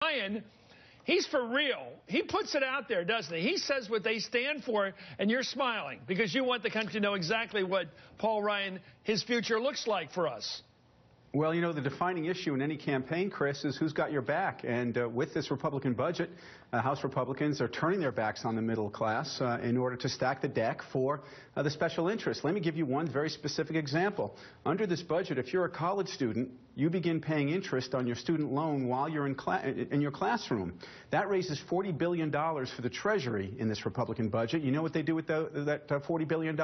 Ryan, he's for real. He puts it out there, doesn't he? He says what they stand for, and you're smiling because you want the country to know exactly what Paul Ryan, his future looks like for us. Well, you know, the defining issue in any campaign, Chris, is who's got your back. And with this Republican budget, House Republicans are turning their backs on the middle class in order to stack the deck for the special interests. Let me give you one very specific example. Under this budget, if you're a college student, you begin paying interest on your student loan while you're in your classroom. That raises $40 billion for the Treasury in this Republican budget. You know what they do with that $40 billion?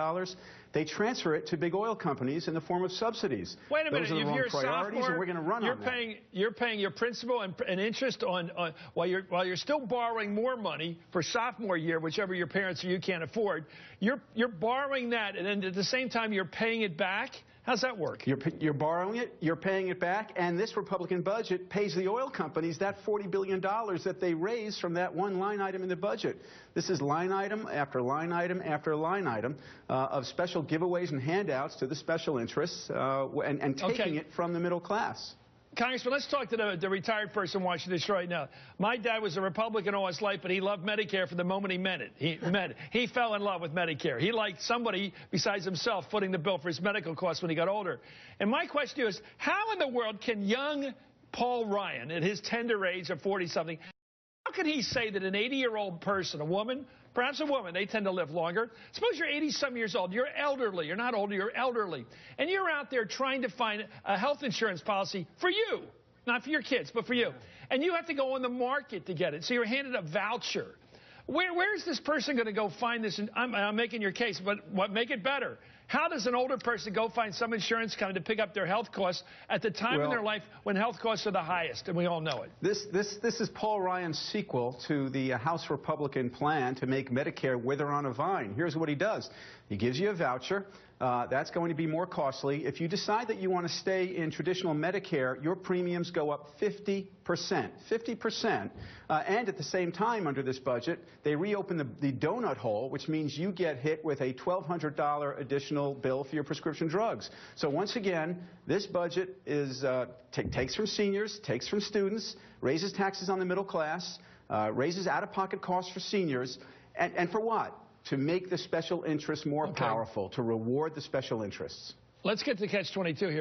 They transfer it to big oil companies in the form of subsidies. Wait a minute, if you're a sophomore, and we're going to run you're paying your principal and interest on while you're still borrowing more money for sophomore year, whichever your parents or you can't afford. You're borrowing that, and then at the same time you're paying it back. How's that work? You're borrowing it, you're paying it back, and this Republican budget pays the oil companies that $40 billion that they raised from that one line item in the budget. This is line item after line item after line item of special giveaways and handouts to the special interests and taking it from the middle class. Congressman, let's talk to the retired person watching this right now. My dad was a Republican all his life, but he loved Medicare from the moment he met it. He fell in love with Medicare. He liked somebody besides himself footing the bill for his medical costs when he got older. And my question is, how in the world can young Paul Ryan, at his tender age of 40-something, how can he say that an 80-year-old person, a woman, perhaps a woman, they tend to live longer. Suppose you're 80-some years old. You're elderly. You're not older. You're elderly. And you're out there trying to find a health insurance policy for you, not for your kids, but for you. And you have to go on the market to get it. So you're handed a voucher. Where is this person going to go find this? And I'm making your case, but what make it better? How does an older person go find some insurance company to pick up their health costs at the time in their life when health costs are the highest, and we all know it? This is Paul Ryan's sequel to the House Republican plan to make Medicare wither on a vine. Here's what he does. He gives you a voucher. That's going to be more costly. If you decide that you want to stay in traditional Medicare, your premiums go up 50%. 50%. And at the same time, under this budget, they reopen the donut hole, which means you get hit with a $1,200 additional bill for your prescription drugs. So once again, this budget is takes from seniors, takes from students, raises taxes on the middle class, raises out-of-pocket costs for seniors, and for what? To make the special interests more powerful, to reward the special interests. Let's get to catch-22 here.